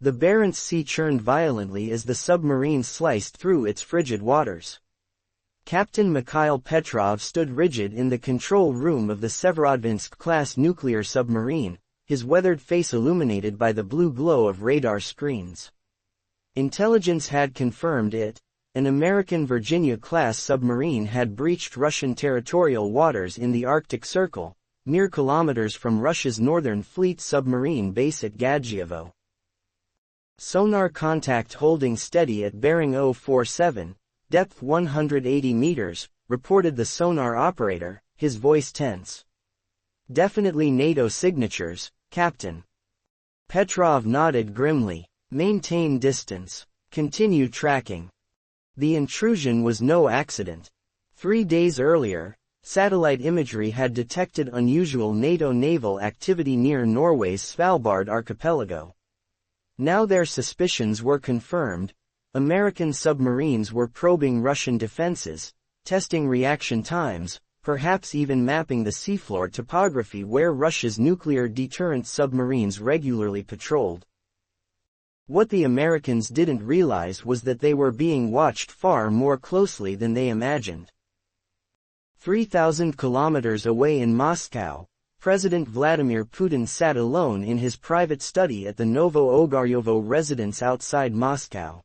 The Barents Sea churned violently as the submarine sliced through its frigid waters. Captain Mikhail Petrov stood rigid in the control room of the Severodvinsk-class nuclear submarine, his weathered face illuminated by the blue glow of radar screens. Intelligence had confirmed it. An American Virginia-class submarine had breached Russian territorial waters in the Arctic Circle, mere kilometers from Russia's Northern Fleet submarine base at Gadjievo. Sonar contact holding steady at bearing 047, depth 180 meters, reported the sonar operator, his voice tense. Definitely NATO signatures, Captain. Petrov nodded grimly. Maintain distance. Continue tracking. The intrusion was no accident. 3 days earlier, satellite imagery had detected unusual NATO naval activity near Norway's Svalbard archipelago. Now their suspicions were confirmed. American submarines were probing Russian defenses, testing reaction times, perhaps even mapping the seafloor topography where Russia's nuclear deterrent submarines regularly patrolled. What the Americans didn't realize was that they were being watched far more closely than they imagined. 3,000 kilometers away in Moscow, President Vladimir Putin sat alone in his private study at the Novo-Ogaryovo residence outside Moscow.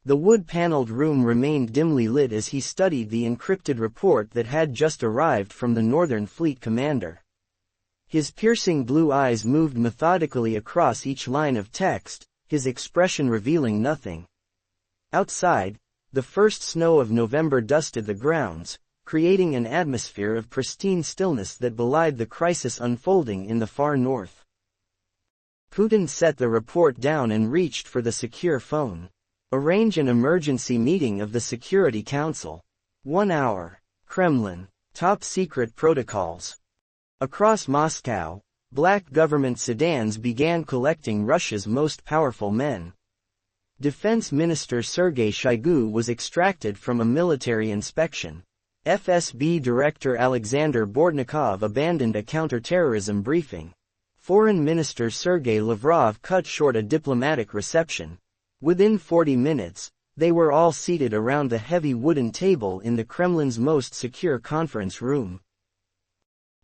The wood-paneled room remained dimly lit as he studied the encrypted report that had just arrived from the Northern Fleet commander. His piercing blue eyes moved methodically across each line of text, his expression revealing nothing. Outside, the first snow of November dusted the grounds, creating an atmosphere of pristine stillness that belied the crisis unfolding in the far north. Putin set the report down and reached for the secure phone. Arrange an emergency meeting of the Security Council. 1 hour. Kremlin. Top secret protocols. Across Moscow, black government sedans began collecting Russia's most powerful men. Defense Minister Sergei Shoigu was extracted from a military inspection. FSB Director Alexander Bortnikov abandoned a counterterrorism briefing. Foreign Minister Sergei Lavrov cut short a diplomatic reception. Within 40 minutes, they were all seated around the heavy wooden table in the Kremlin's most secure conference room.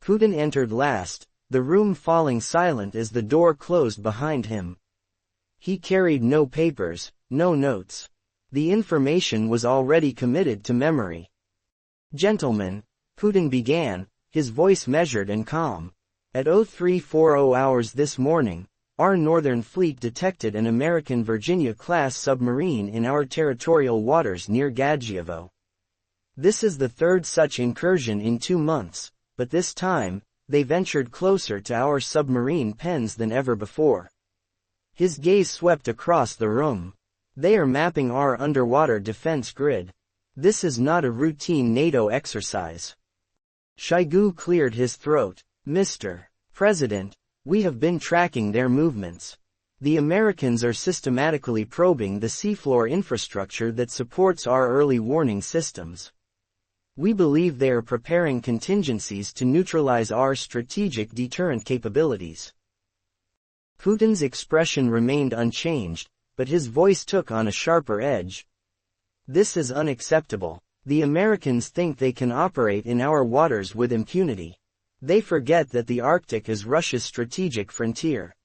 Putin entered last, the room falling silent as the door closed behind him. He carried no papers, no notes. The information was already committed to memory. Gentlemen, Putin began, his voice measured and calm. At 0340 hours this morning, our Northern Fleet detected an American Virginia-class submarine in our territorial waters near Gadjievo. This is the third such incursion in 2 months, but this time, they ventured closer to our submarine pens than ever before. His gaze swept across the room. They are mapping our underwater defense grid. This is not a routine NATO exercise. Shoigu cleared his throat. Mr. President, we have been tracking their movements. The Americans are systematically probing the seafloor infrastructure that supports our early warning systems. We believe they are preparing contingencies to neutralize our strategic deterrent capabilities. Putin's expression remained unchanged, but his voice took on a sharper edge. This is unacceptable. The Americans think they can operate in our waters with impunity. They forget that the Arctic is Russia's strategic frontier.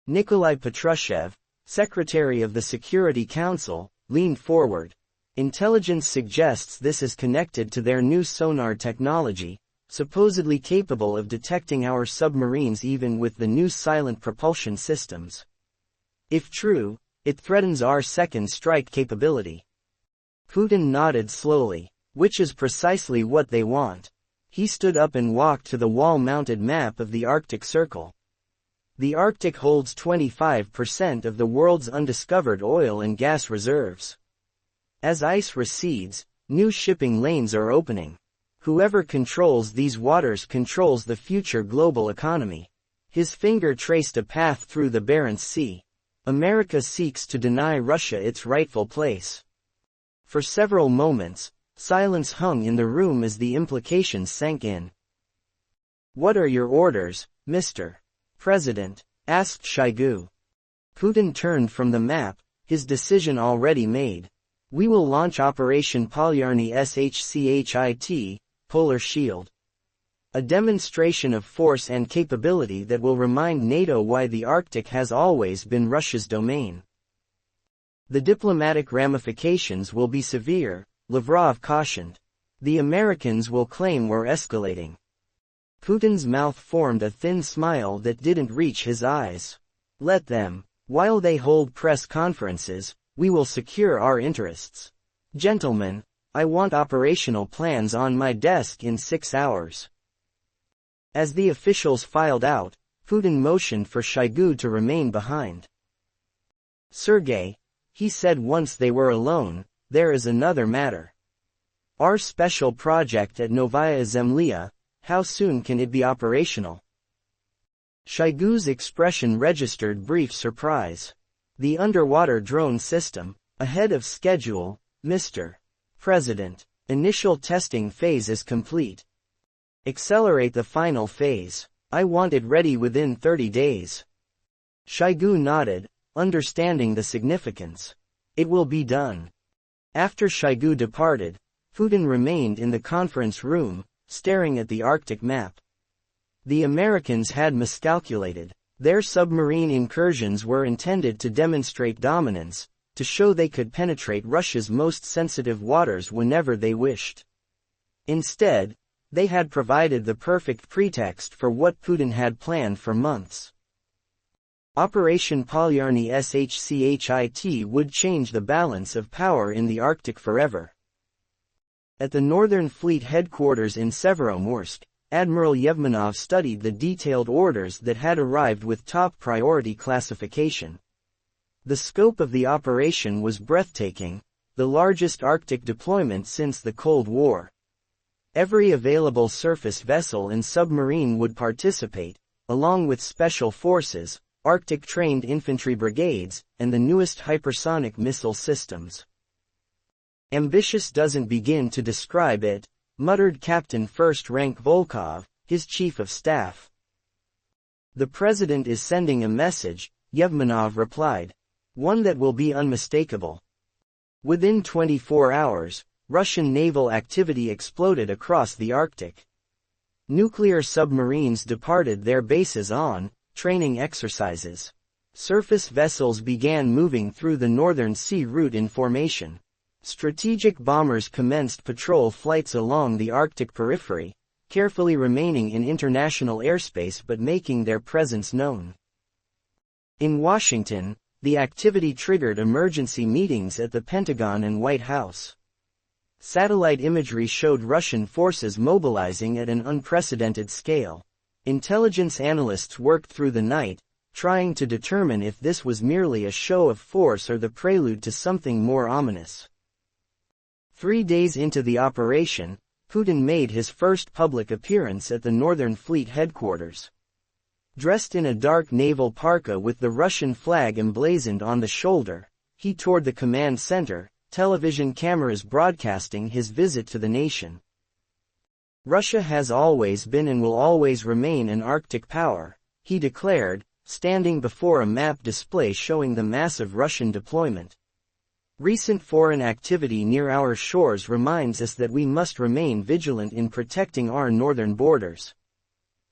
Nikolai Patrushev, Secretary of the Security Council, leaned forward. Intelligence suggests this is connected to their new sonar technology, supposedly capable of detecting our submarines even with the new silent propulsion systems. If true, it threatens our second strike capability. Putin nodded slowly, which is precisely what they want. He stood up and walked to the wall-mounted map of the Arctic Circle. The Arctic holds 25% of the world's undiscovered oil and gas reserves. As ice recedes, new shipping lanes are opening. Whoever controls these waters controls the future global economy. His finger traced a path through the Barents Sea. America seeks to deny Russia its rightful place. For several moments, silence hung in the room as the implications sank in. "What are your orders, Mr. President?" asked Shoigu. Putin turned from the map, his decision already made. We will launch Operation Polyarny Shchit, Polar Shield. A demonstration of force and capability that will remind NATO why the Arctic has always been Russia's domain. The diplomatic ramifications will be severe, Lavrov cautioned. The Americans will claim we're escalating. Putin's mouth formed a thin smile that didn't reach his eyes. Let them. While they hold press conferences, we will secure our interests. Gentlemen, I want operational plans on my desk in 6 hours. As the officials filed out, Putin motioned for Shoigu to remain behind. Sergei, he said once they were alone, there is another matter. Our special project at Novaya Zemlya, how soon can it be operational? Shoigu's expression registered brief surprise. The underwater drone system, ahead of schedule, Mr. President. Initial testing phase is complete. Accelerate the final phase. I want it ready within 30 days. Shoigu nodded, understanding the significance. It will be done. After Shoigu departed, Putin remained in the conference room, staring at the Arctic map. The Americans had miscalculated. Their submarine incursions were intended to demonstrate dominance, to show they could penetrate Russia's most sensitive waters whenever they wished. Instead, they had provided the perfect pretext for what Putin had planned for months. Operation Polyarny Shchit would change the balance of power in the Arctic forever. At the Northern Fleet headquarters in Severomorsk, Admiral Yevmenov studied the detailed orders that had arrived with top priority classification. The scope of the operation was breathtaking, the largest Arctic deployment since the Cold War. Every available surface vessel and submarine would participate, along with special forces, Arctic-trained infantry brigades, and the newest hypersonic missile systems. Ambitious doesn't begin to describe it, muttered Captain First Rank Volkov, his chief of staff. The president is sending a message, Yevmenov replied. One that will be unmistakable. Within 24 hours, Russian naval activity exploded across the Arctic. Nuclear submarines departed their bases on training exercises. Surface vessels began moving through the Northern Sea route in formation. Strategic bombers commenced patrol flights along the Arctic periphery, carefully remaining in international airspace but making their presence known. In Washington, the activity triggered emergency meetings at the Pentagon and White House. Satellite imagery showed Russian forces mobilizing at an unprecedented scale. Intelligence analysts worked through the night, trying to determine if this was merely a show of force or the prelude to something more ominous. 3 days into the operation, Putin made his first public appearance at the Northern Fleet headquarters. Dressed in a dark naval parka with the Russian flag emblazoned on the shoulder, he toured the command center, television cameras broadcasting his visit to the nation. Russia has always been and will always remain an Arctic power, he declared, standing before a map display showing the massive Russian deployment. Recent foreign activity near our shores reminds us that we must remain vigilant in protecting our northern borders.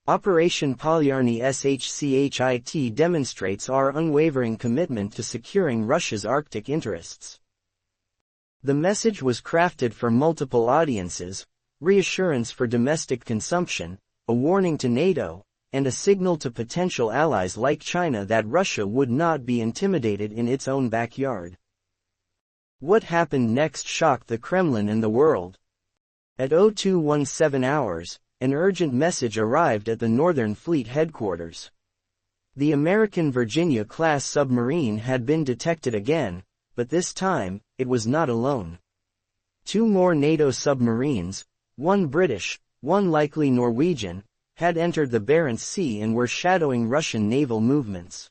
Operation Polyarny Shchit demonstrates our unwavering commitment to securing Russia's Arctic interests. The message was crafted for multiple audiences, reassurance for domestic consumption, a warning to NATO, and a signal to potential allies like China that Russia would not be intimidated in its own backyard. What happened next shocked the Kremlin and the world. At 0217 hours, an urgent message arrived at the Northern Fleet headquarters. The American Virginia-class submarine had been detected again, but this time, it was not alone. 2 more NATO submarines, one British, one likely Norwegian, had entered the Barents Sea and were shadowing Russian naval movements.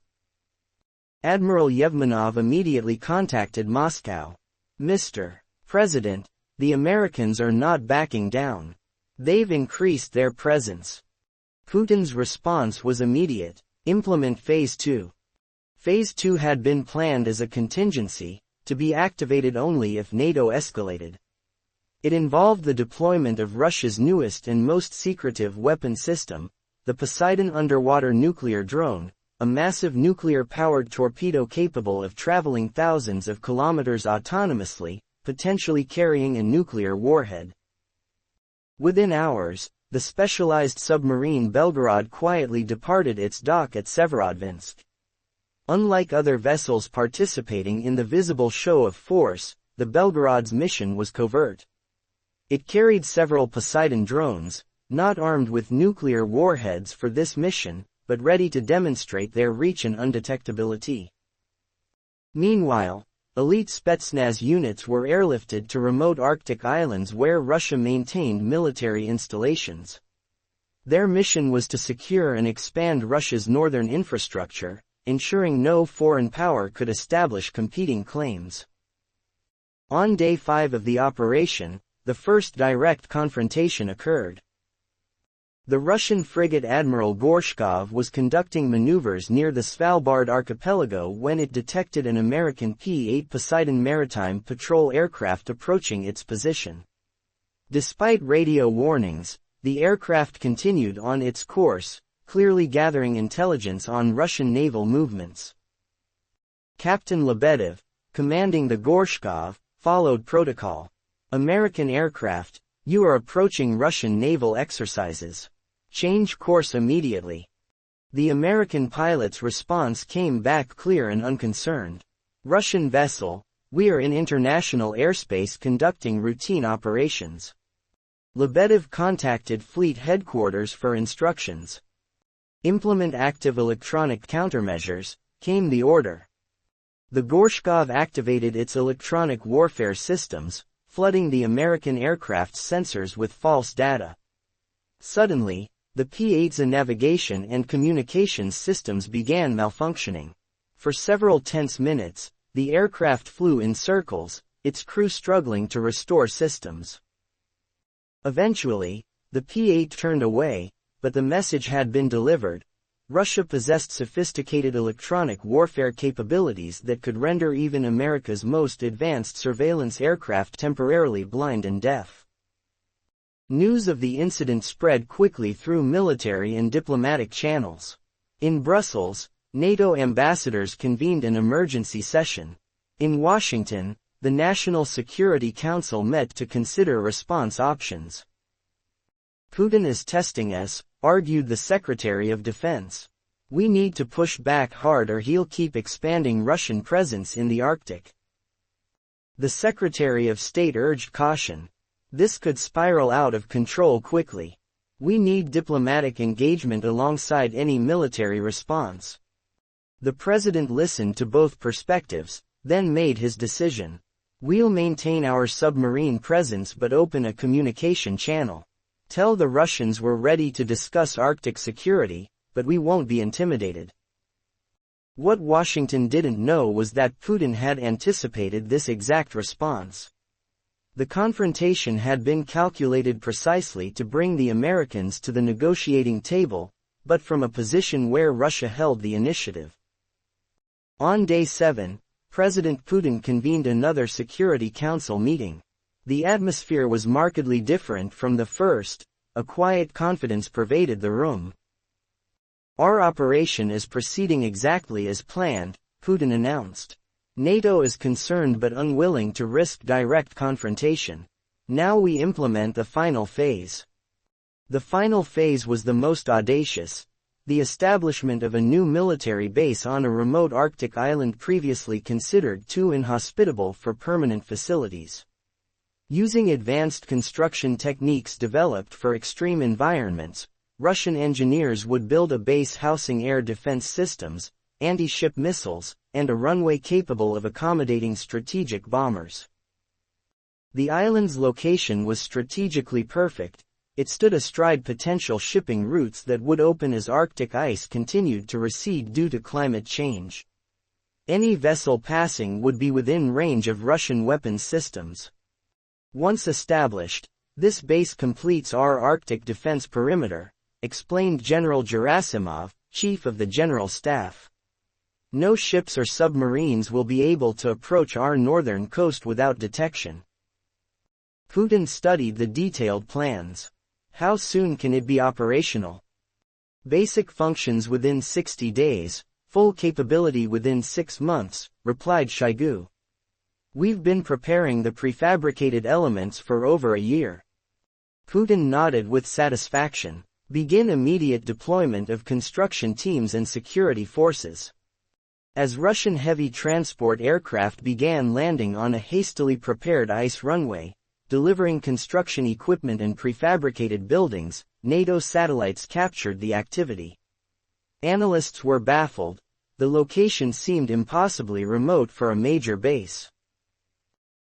Admiral Yevmenov immediately contacted Moscow. Mr. President, the Americans are not backing down. They've increased their presence. Putin's response was immediate. Implement Phase 2. Phase 2 had been planned as a contingency, to be activated only if NATO escalated. It involved the deployment of Russia's newest and most secretive weapon system, the Poseidon underwater nuclear drone, a massive nuclear-powered torpedo capable of traveling thousands of kilometers autonomously, potentially carrying a nuclear warhead. Within hours, the specialized submarine Belgorod quietly departed its dock at Severodvinsk. Unlike other vessels participating in the visible show of force, the Belgorod's mission was covert. It carried several Poseidon drones, not armed with nuclear warheads for this mission, but ready to demonstrate their reach and undetectability. Meanwhile, elite Spetsnaz units were airlifted to remote Arctic islands where Russia maintained military installations. Their mission was to secure and expand Russia's northern infrastructure, ensuring no foreign power could establish competing claims. On day 5 of the operation, the first direct confrontation occurred. The Russian frigate Admiral Gorshkov was conducting maneuvers near the Svalbard archipelago when it detected an American P-8 Poseidon maritime patrol aircraft approaching its position. Despite radio warnings, the aircraft continued on its course, clearly gathering intelligence on Russian naval movements. Captain Lebedev, commanding the Gorshkov, followed protocol. American aircraft, you are approaching Russian naval exercises. Change course immediately. The American pilot's response came back clear and unconcerned. Russian vessel, we are in international airspace conducting routine operations. Lebedev contacted fleet headquarters for instructions. Implement active electronic countermeasures, came the order. The Gorshkov activated its electronic warfare systems, flooding the American aircraft's sensors with false data. Suddenly, the P-8's navigation and communications systems began malfunctioning. For several tense minutes, the aircraft flew in circles, its crew struggling to restore systems. Eventually, the P-8 turned away, but the message had been delivered. Russia possessed sophisticated electronic warfare capabilities that could render even America's most advanced surveillance aircraft temporarily blind and deaf. News of the incident spread quickly through military and diplomatic channels. In Brussels, NATO ambassadors convened an emergency session. In Washington, the National Security Council met to consider response options. Putin is testing us, argued the Secretary of Defense. We need to push back hard or he'll keep expanding Russian presence in the Arctic. The Secretary of State urged caution. This could spiral out of control quickly. We need diplomatic engagement alongside any military response. The President listened to both perspectives, then made his decision. We'll maintain our submarine presence but open a communication channel. Tell the Russians we're ready to discuss Arctic security, but we won't be intimidated. What Washington didn't know was that Putin had anticipated this exact response. The confrontation had been calculated precisely to bring the Americans to the negotiating table, but from a position where Russia held the initiative. On day 7, President Putin convened another Security Council meeting. The atmosphere was markedly different from the first. A quiet confidence pervaded the room. Our operation is proceeding exactly as planned, Putin announced. NATO is concerned but unwilling to risk direct confrontation. Now we implement the final phase. The final phase was the most audacious. The establishment of a new military base on a remote Arctic island previously considered too inhospitable for permanent facilities. Using advanced construction techniques developed for extreme environments, Russian engineers would build a base housing air defense systems, anti-ship missiles, and a runway capable of accommodating strategic bombers. The island's location was strategically perfect. It stood astride potential shipping routes that would open as Arctic ice continued to recede due to climate change. Any vessel passing would be within range of Russian weapons systems. Once established, this base completes our Arctic defense perimeter, explained General Gerasimov, Chief of the General Staff. No ships or submarines will be able to approach our northern coast without detection. Putin studied the detailed plans. How soon can it be operational? Basic functions within 60 days, full capability within 6 months, replied Shoigu. We've been preparing the prefabricated elements for over a year. Putin nodded with satisfaction. Begin immediate deployment of construction teams and security forces. As Russian heavy transport aircraft began landing on a hastily prepared ice runway, delivering construction equipment and prefabricated buildings, NATO satellites captured the activity. Analysts were baffled. The location seemed impossibly remote for a major base.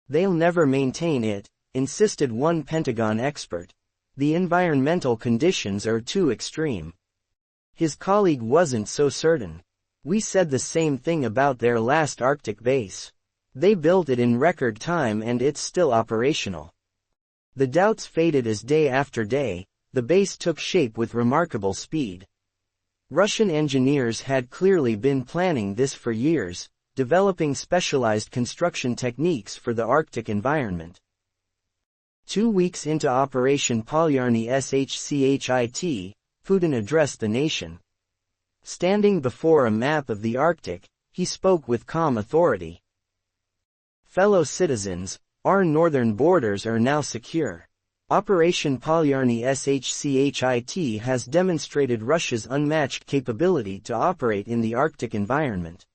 They'll never maintain it, insisted one Pentagon expert. The environmental conditions are too extreme. His colleague wasn't so certain. We said the same thing about their last Arctic base. They built it in record time and it's still operational. The doubts faded as day after day, the base took shape with remarkable speed. Russian engineers had clearly been planning this for years, developing specialized construction techniques for the Arctic environment. 2 weeks into Operation Polyarny Shchit, Putin addressed the nation. Standing before a map of the Arctic, he spoke with calm authority. Fellow citizens, our northern borders are now secure. Operation Polyarny Shchit has demonstrated Russia's unmatched capability to operate in the Arctic environment.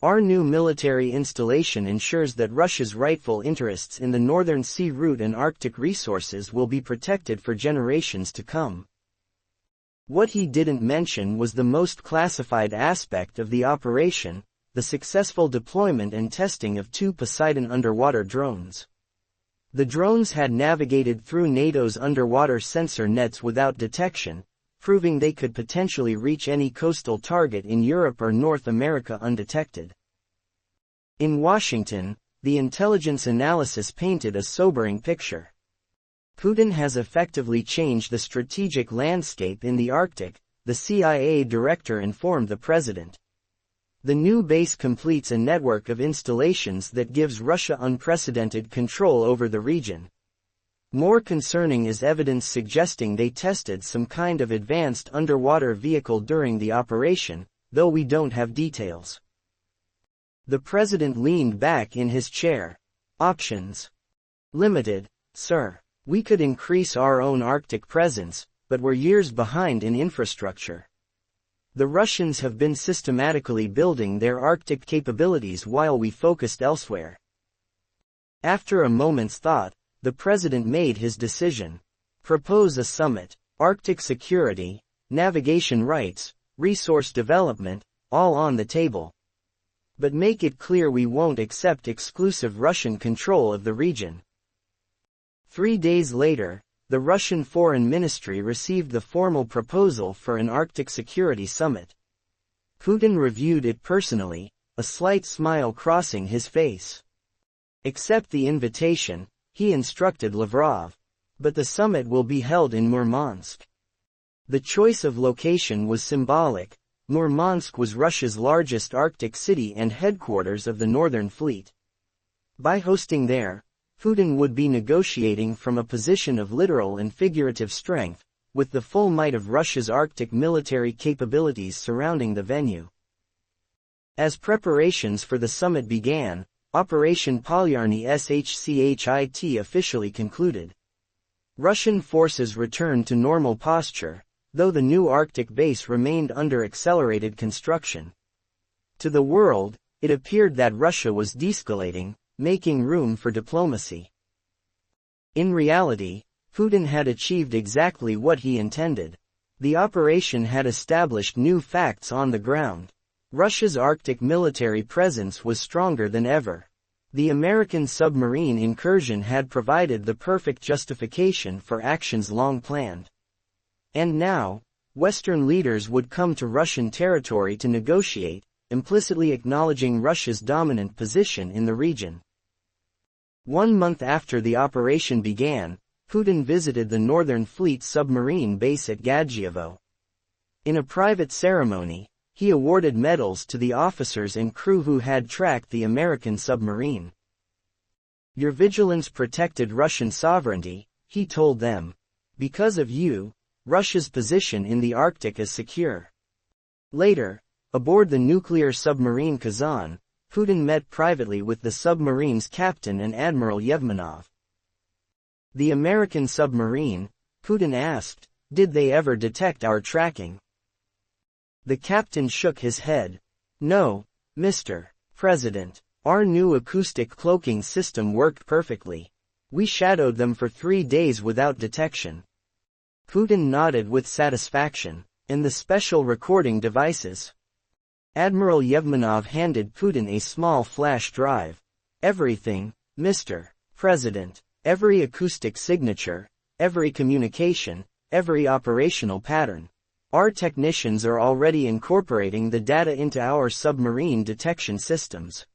Our new military installation ensures that Russia's rightful interests in the Northern Sea route and Arctic resources will be protected for generations to come. What he didn't mention was the most classified aspect of the operation, the successful deployment and testing of 2 Poseidon underwater drones. The drones had navigated through NATO's underwater sensor nets without detection, proving they could potentially reach any coastal target in Europe or North America undetected. In Washington, the intelligence analysis painted a sobering picture. Putin has effectively changed the strategic landscape in the Arctic, the CIA director informed the president. The new base completes a network of installations that gives Russia unprecedented control over the region. More concerning is evidence suggesting they tested some kind of advanced underwater vehicle during the operation, though we don't have details. The president leaned back in his chair. Options. Limited, sir. We could increase our own Arctic presence, but we're years behind in infrastructure. The Russians have been systematically building their Arctic capabilities while we focused elsewhere. After a moment's thought, the president made his decision. Propose a summit. Arctic security, navigation rights, resource development, all on the table. But make it clear we won't accept exclusive Russian control of the region. 3 days later, the Russian Foreign Ministry received the formal proposal for an Arctic Security Summit. Putin reviewed it personally, a slight smile crossing his face. Accept the invitation, he instructed Lavrov. But the summit will be held in Murmansk. The choice of location was symbolic. Murmansk was Russia's largest Arctic city and headquarters of the Northern Fleet. By hosting there, Putin would be negotiating from a position of literal and figurative strength, with the full might of Russia's Arctic military capabilities surrounding the venue. As preparations for the summit began, Operation Polyarny Shchit officially concluded. Russian forces returned to normal posture, though the new Arctic base remained under accelerated construction. To the world, it appeared that Russia was de-escalating, making room for diplomacy. In reality, Putin had achieved exactly what he intended. The operation had established new facts on the ground. Russia's Arctic military presence was stronger than ever. The American submarine incursion had provided the perfect justification for actions long planned. And now, Western leaders would come to Russian territory to negotiate, implicitly acknowledging Russia's dominant position in the region. 1 month after the operation began, Putin visited the Northern Fleet submarine base at Gadjievo. In a private ceremony, He awarded medals to the officers and crew who had tracked the American submarine. Your vigilance protected Russian sovereignty, he told them. Because of you, Russia's position in the Arctic is secure. Later, aboard the nuclear submarine Kazan, Putin met privately with the submarine's captain and Admiral Yevmenov. The American submarine, Putin asked, did they ever detect our tracking? The captain shook his head. No, Mr. President. Our new acoustic cloaking system worked perfectly. We shadowed them for 3 days without detection. Putin nodded with satisfaction. And the special recording devices? Admiral Yevmenov handed Putin a small flash drive. Everything, Mr. President. Every acoustic signature, every communication, every operational pattern. Our technicians are already incorporating the data into our submarine detection systems.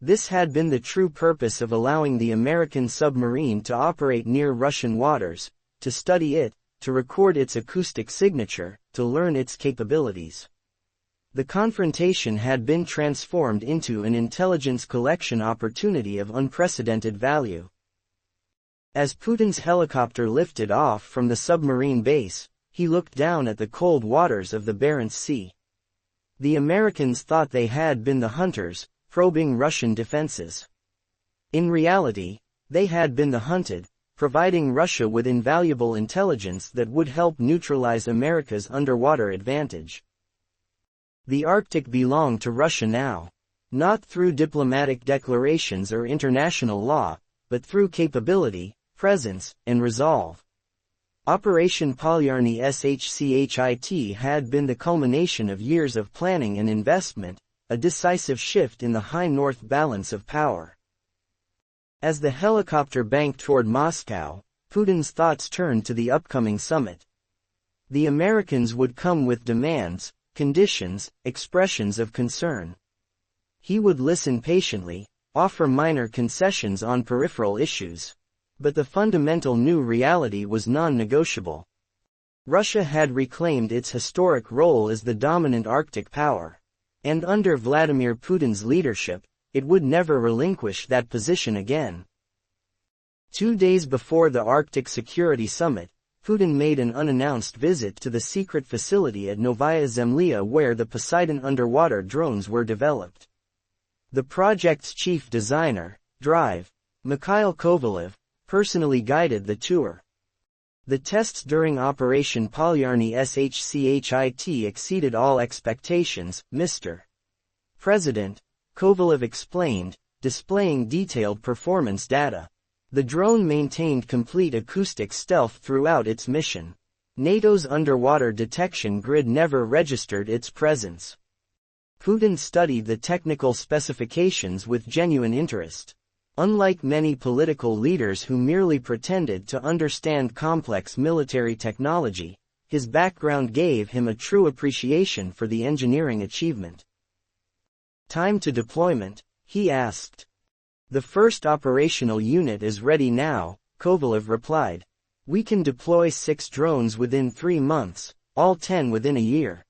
This had been the true purpose of allowing the American submarine to operate near Russian waters, to study it, to record its acoustic signature, to learn its capabilities. The confrontation had been transformed into an intelligence collection opportunity of unprecedented value. As Putin's helicopter lifted off from the submarine base, he looked down at the cold waters of the Barents Sea. The Americans thought they had been the hunters, probing Russian defenses. In reality, they had been the hunted, providing Russia with invaluable intelligence that would help neutralize America's underwater advantage. The Arctic belonged to Russia now. Not through diplomatic declarations or international law, but through capability, presence, and resolve. Operation Polyarny Shchit had been the culmination of years of planning and investment, a decisive shift in the high-north balance of power. As the helicopter banked toward Moscow, Putin's thoughts turned to the upcoming summit. The Americans would come with demands, conditions, expressions of concern. He would listen patiently, offer minor concessions on peripheral issues. But the fundamental new reality was non-negotiable. Russia had reclaimed its historic role as the dominant Arctic power. And under Vladimir Putin's leadership, it would never relinquish that position again. 2 days before the Arctic Security Summit, Putin made an unannounced visit to the secret facility at Novaya Zemlya where the Poseidon underwater drones were developed. The project's chief designer, Mikhail Kovalev, personally guided the tour. The tests during Operation Polyarny Shchit exceeded all expectations, Mr. President, Kovalev explained, displaying detailed performance data. The drone maintained complete acoustic stealth throughout its mission. NATO's underwater detection grid never registered its presence. Putin studied the technical specifications with genuine interest. Unlike many political leaders who merely pretended to understand complex military technology, his background gave him a true appreciation for the engineering achievement. Time to deployment, he asked. The first operational unit is ready now, Kovalev replied. We can deploy 6 drones within 3 months, all 10 within a year.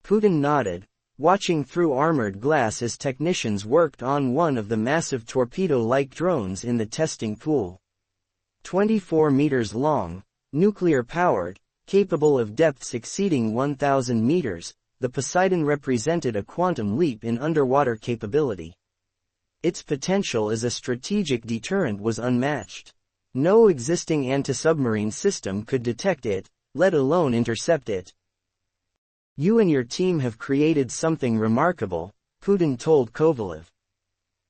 Putin nodded, watching through armored glass as technicians worked on one of the massive torpedo-like drones in the testing pool. 24 meters long, nuclear-powered, capable of depths exceeding 1,000 meters, the Poseidon represented a quantum leap in underwater capability. Its potential as a strategic deterrent was unmatched. No existing anti-submarine system could detect it, let alone intercept it. You and your team have created something remarkable, Putin told Kovalev.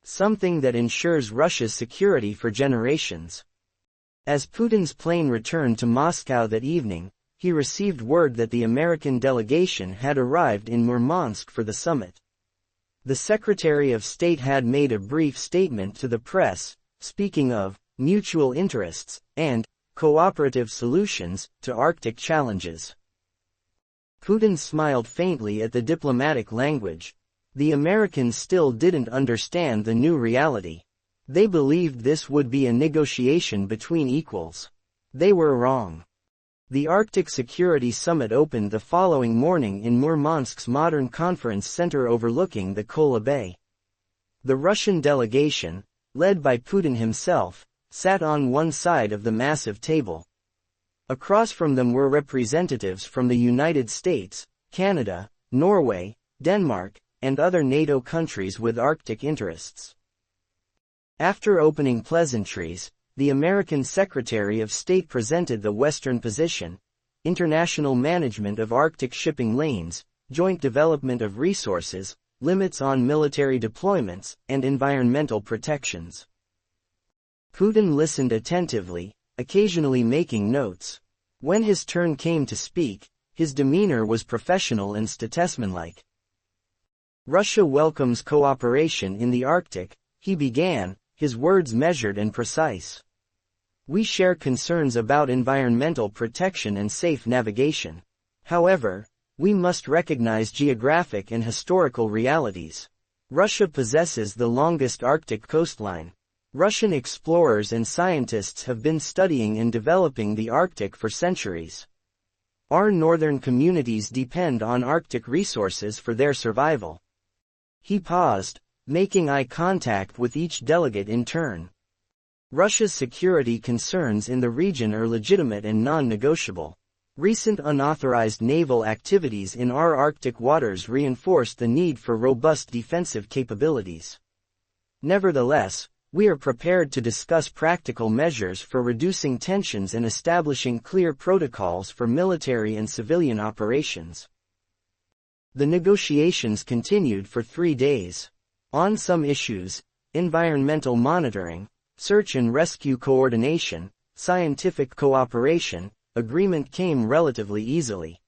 Something that ensures Russia's security for generations. As Putin's plane returned to Moscow that evening, he received word that the American delegation had arrived in Murmansk for the summit. The Secretary of State had made a brief statement to the press, speaking of mutual interests and cooperative solutions to Arctic challenges. Putin smiled faintly at the diplomatic language. The Americans still didn't understand the new reality. They believed this would be a negotiation between equals. They were wrong. The Arctic Security Summit opened the following morning in Murmansk's modern conference center overlooking the Kola Bay. The Russian delegation, led by Putin himself, sat on one side of the massive table. Across from them were representatives from the United States, Canada, Norway, Denmark, and other NATO countries with Arctic interests. After opening pleasantries, the American Secretary of State presented the Western position: international management of Arctic shipping lanes, joint development of resources, limits on military deployments, and environmental protections. Putin listened attentively, occasionally making notes. When his turn came to speak, his demeanor was professional and statesmanlike. Russia welcomes cooperation in the Arctic, he began, his words measured and precise. We share concerns about environmental protection and safe navigation. However, we must recognize geographic and historical realities. Russia possesses the longest Arctic coastline. Russian explorers and scientists have been studying and developing the Arctic for centuries. Our northern communities depend on Arctic resources for their survival. He paused, making eye contact with each delegate in turn. Russia's security concerns in the region are legitimate and non-negotiable. Recent unauthorized naval activities in our Arctic waters reinforced the need for robust defensive capabilities. Nevertheless, we are prepared to discuss practical measures for reducing tensions and establishing clear protocols for military and civilian operations. The negotiations continued for 3 days. On some issues, environmental monitoring, search and rescue coordination, scientific cooperation, agreement came relatively easily.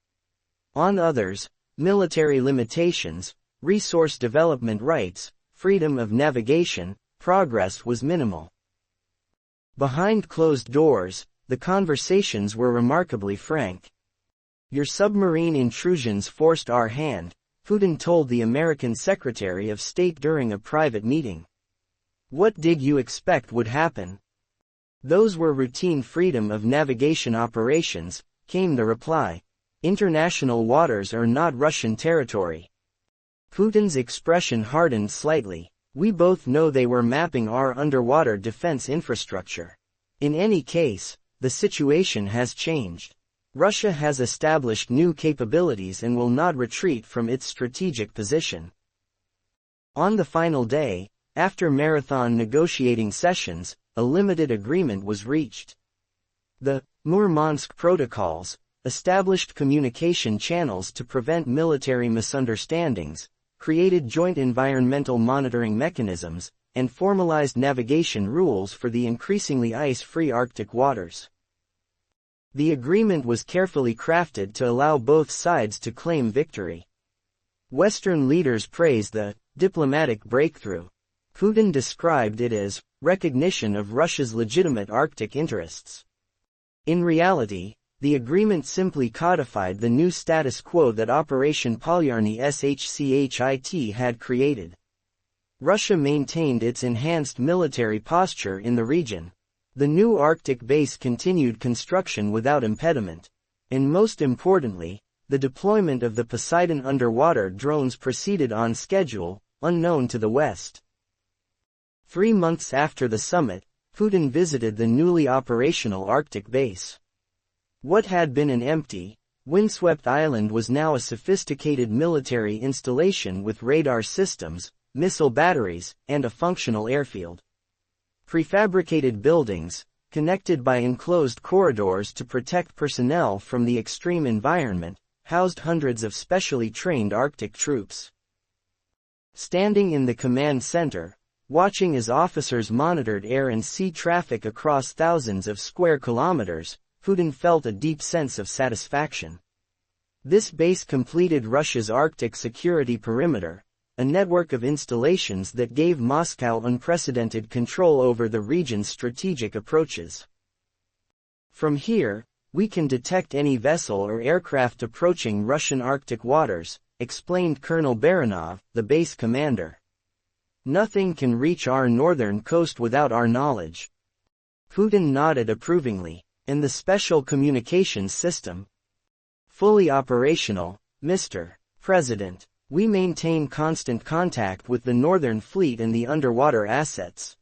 On others, military limitations, resource development rights, freedom of navigation, progress was minimal. Behind closed doors, the conversations were remarkably frank. Your submarine intrusions forced our hand, Putin told the American Secretary of State during a private meeting. What did you expect would happen? Those were routine freedom of navigation operations, came the reply. International waters are not Russian territory. Putin's expression hardened slightly. We both know they were mapping our underwater defense infrastructure. In any case, the situation has changed. Russia has established new capabilities and will not retreat from its strategic position. On the final day, after marathon negotiating sessions, a limited agreement was reached. The Murmansk Protocols established communication channels to prevent military misunderstandings, created joint environmental monitoring mechanisms, and formalized navigation rules for the increasingly ice-free Arctic waters. The agreement was carefully crafted to allow both sides to claim victory. Western leaders praised the diplomatic breakthrough. Putin described it as recognition of Russia's legitimate Arctic interests. In reality, the agreement simply codified the new status quo that Operation Polyarny Shchit had created. Russia maintained its enhanced military posture in the region. The new Arctic base continued construction without impediment. And most importantly, the deployment of the Poseidon underwater drones proceeded on schedule, unknown to the West. 3 months after the summit, Putin visited the newly operational Arctic base. What had been an empty, windswept island was now a sophisticated military installation with radar systems, missile batteries, and a functional airfield. Prefabricated buildings, connected by enclosed corridors to protect personnel from the extreme environment, housed hundreds of specially trained Arctic troops. Standing in the command center, watching as officers monitored air and sea traffic across thousands of square kilometers, Putin felt a deep sense of satisfaction. This base completed Russia's Arctic security perimeter, a network of installations that gave Moscow unprecedented control over the region's strategic approaches. From here, we can detect any vessel or aircraft approaching Russian Arctic waters, explained Colonel Baranov, the base commander. Nothing can reach our northern coast without our knowledge. Putin nodded approvingly. And the special communications system? Fully operational, Mr. President. We maintain constant contact with the Northern Fleet and the underwater assets.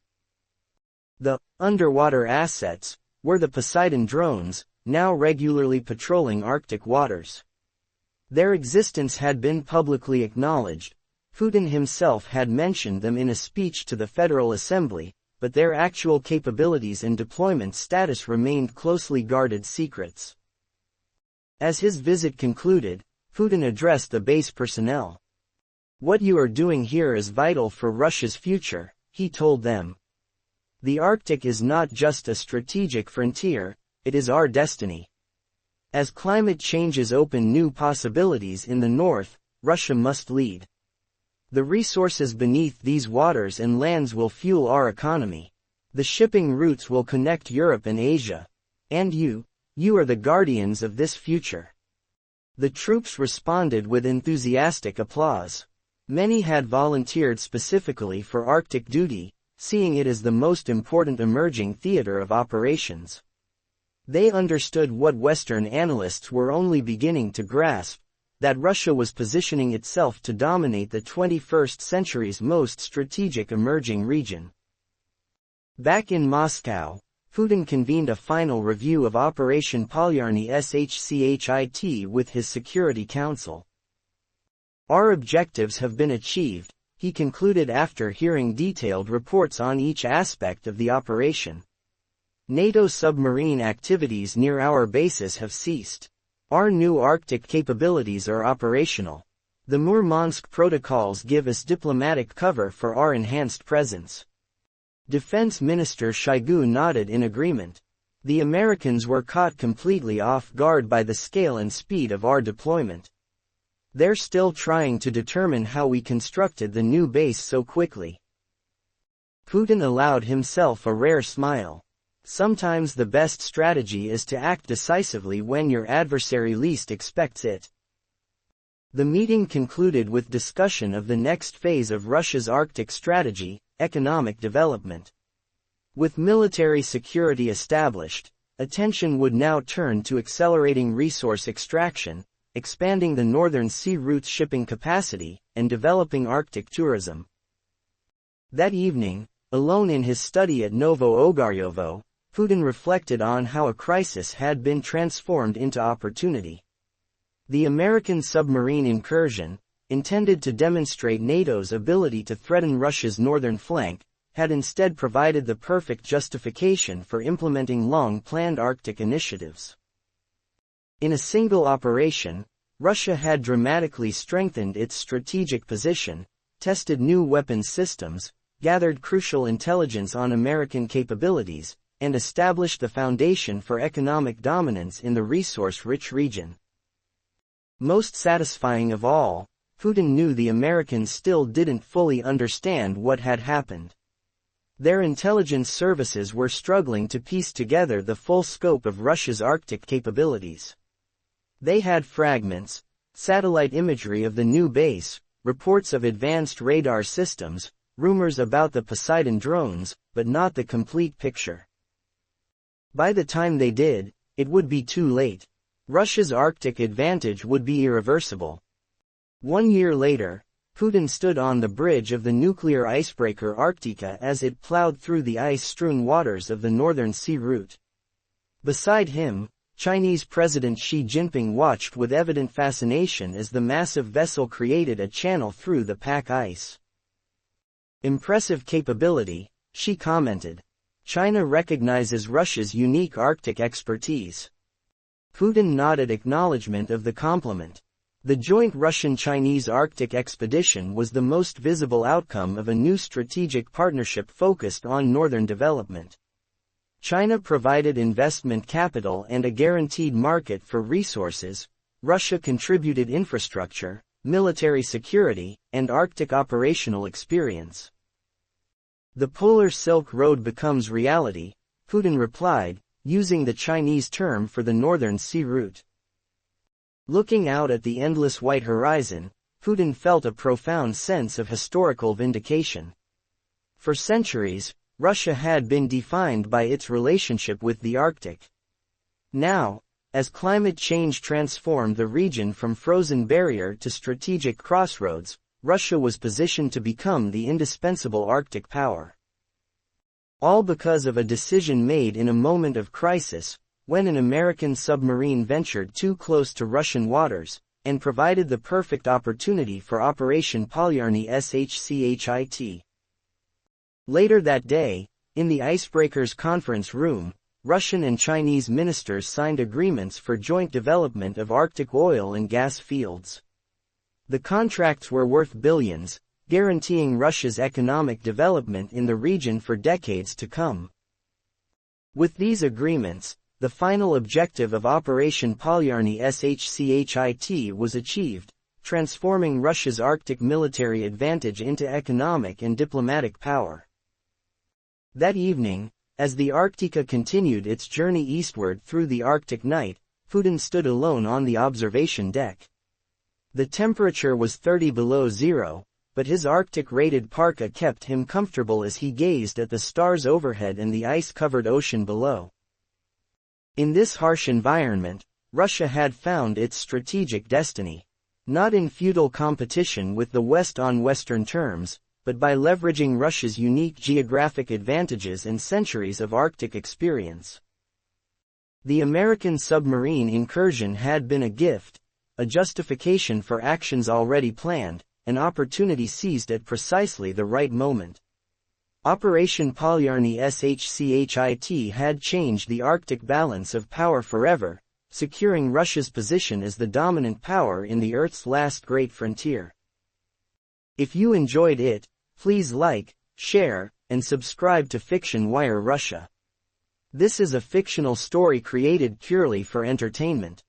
The underwater assets were the Poseidon drones, now regularly patrolling Arctic waters. Their existence had been publicly acknowledged. Putin himself had mentioned them in a speech to the Federal Assembly, but their actual capabilities and deployment status remained closely guarded secrets. As his visit concluded, Putin addressed the base personnel. "What you are doing here is vital for Russia's future," he told them. "The Arctic is not just a strategic frontier, it is our destiny. As climate changes open new possibilities in the north, Russia must lead. The resources beneath these waters and lands will fuel our economy. The shipping routes will connect Europe and Asia. And you are the guardians of this future." The troops responded with enthusiastic applause. Many had volunteered specifically for Arctic duty, seeing it as the most important emerging theater of operations. They understood what Western analysts were only beginning to grasp, that Russia was positioning itself to dominate the 21st century's most strategic emerging region. Back in Moscow, Putin convened a final review of Operation Polyarny Shchit with his Security Council. "Our objectives have been achieved," he concluded after hearing detailed reports on each aspect of the operation. "NATO submarine activities near our bases have ceased. Our new Arctic capabilities are operational. The Murmansk protocols give us diplomatic cover for our enhanced presence." Defense Minister Shoigu nodded in agreement. "The Americans were caught completely off guard by the scale and speed of our deployment. They're still trying to determine how we constructed the new base so quickly." Putin allowed himself a rare smile. Sometimes the best strategy is to act decisively when your adversary least expects it. The meeting concluded with discussion of the next phase of Russia's Arctic strategy, economic development. With military security established, attention would now turn to accelerating resource extraction, expanding the Northern Sea route's shipping capacity, and developing Arctic tourism. That evening, alone in his study at Novo Ogaryovo, Putin reflected on how a crisis had been transformed into opportunity. The American submarine incursion, intended to demonstrate NATO's ability to threaten Russia's northern flank, had instead provided the perfect justification for implementing long-planned Arctic initiatives. In a single operation, Russia had dramatically strengthened its strategic position, tested new weapons systems, gathered crucial intelligence on American capabilities, and established the foundation for economic dominance in the resource-rich region. Most satisfying of all, Putin knew the Americans still didn't fully understand what had happened. Their intelligence services were struggling to piece together the full scope of Russia's Arctic capabilities. They had fragments, satellite imagery of the new base, reports of advanced radar systems, rumors about the Poseidon drones, but not the complete picture. By the time they did, it would be too late. Russia's Arctic advantage would be irreversible. 1 year later, Putin stood on the bridge of the nuclear icebreaker Arktika as it plowed through the ice-strewn waters of the Northern Sea route. Beside him, Chinese President Xi Jinping watched with evident fascination as the massive vessel created a channel through the pack ice. "Impressive capability," Xi commented. "China recognizes Russia's unique Arctic expertise." Putin nodded acknowledgement of the compliment. The joint Russian-Chinese Arctic expedition was the most visible outcome of a new strategic partnership focused on northern development. China provided investment capital and a guaranteed market for resources. Russia contributed infrastructure, military security, and Arctic operational experience. "The Polar Silk Road becomes reality," Putin replied, using the Chinese term for the Northern Sea route. Looking out at the endless white horizon, Putin felt a profound sense of historical vindication. For centuries, Russia had been defined by its relationship with the Arctic. Now, as climate change transformed the region from frozen barrier to strategic crossroads, Russia was positioned to become the indispensable Arctic power. All because of a decision made in a moment of crisis, when an American submarine ventured too close to Russian waters, and provided the perfect opportunity for Operation Polyarny Shchit. Later that day, in the Icebreakers conference room, Russian and Chinese ministers signed agreements for joint development of Arctic oil and gas fields. The contracts were worth billions, guaranteeing Russia's economic development in the region for decades to come. With these agreements, the final objective of Operation Polyarny Shchit was achieved, transforming Russia's Arctic military advantage into economic and diplomatic power. That evening, as the Arctica continued its journey eastward through the Arctic night, Putin stood alone on the observation deck. The temperature was 30 below zero, but his Arctic-rated parka kept him comfortable as he gazed at the stars overhead and the ice-covered ocean below. In this harsh environment, Russia had found its strategic destiny. Not in feudal competition with the West on Western terms, but by leveraging Russia's unique geographic advantages and centuries of Arctic experience. The American submarine incursion had been a gift, a justification for actions already planned, an opportunity seized at precisely the right moment. Operation Polyarny Shchit had changed the Arctic balance of power forever, securing Russia's position as the dominant power in the Earth's last great frontier. If you enjoyed it, please like, share, and subscribe to FictionWire Russia. This is a fictional story created purely for entertainment.